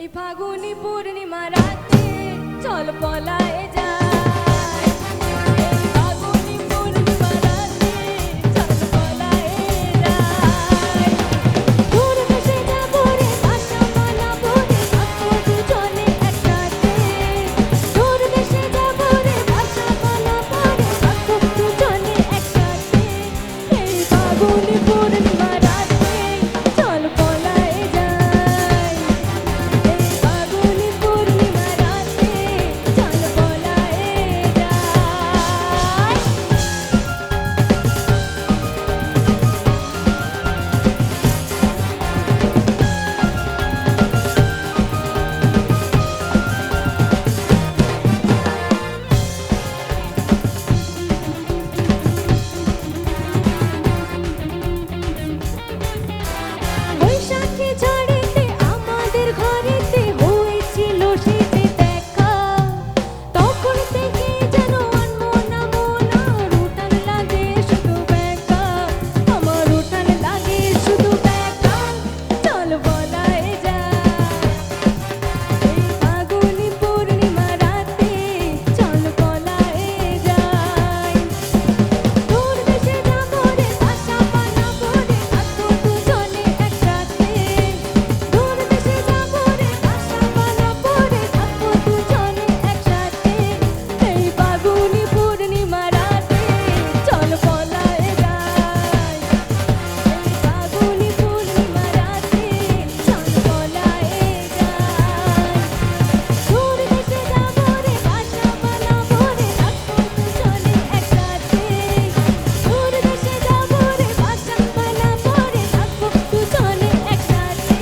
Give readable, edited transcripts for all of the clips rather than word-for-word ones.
এই ফাগুনি পূর্ণিমা রাতে চল পলায় যায়। এই ফাগুনি পূর্ণিমা রাতে চল পলায় যায়। দূর দেশে যাবো রে ভাষা মানাবো রে থাকবো দুজনে একসাথে। দূর দেশে যাবো রে ভাষা মানাবো রে থাকবো দুজনে একসাথে। এই ফাগুনি পূর্ণিমা রাতে চল পলায় যায়। এই ফাগুনি পূর্ণিমা রাতে চল পলায় যায়। বৈশাখী ঝড়েতে আমাদের ঘরেতে হয়েছিল শীতে দেখা। তখন থেকে যেন আনমনা মনা রুটান লাগে শুধু ব্যাকা। আমার রুটান লাগে শুধু ব্যাকা। চল বলায় যায়। এই ফাগুনি পূর্ণিমা রাতে চল বলায় যায়। দূর দেশে যাবো রে ভাষা বানাবো রে থাকবো দুজনে একসাথে। দূর দেশে যাবো রে ভাষা বানাবো রে থাকবো দুজনে একসাথে। এই ফাগুনি পূর্ণিমা রাতে চল পলায় যায়। এই ফাগুনি পূর্ণিমা রাতে চল পলায় যায়। দূর দেশে যাবো রে ভাষা বানাবো রে থাকবো দুজনে একসাথে। দূর দেশে যাবো রে ভাষা বানাবো রে থাকবো দুজনে একসাথে।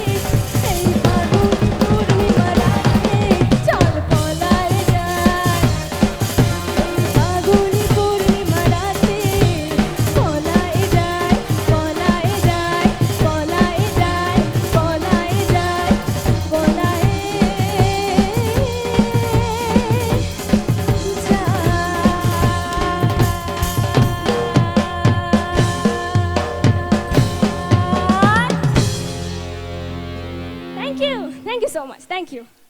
এই ফাগুনি পূর্ণিমা রাতে চল পলায় যায়। এই ফাগুনি পূর্ণিমা রাতে পলায় যায়, পলায় যায়, পলায় যায়, পলায় যায়, পলায় যায়। Thank you so much. Thank you.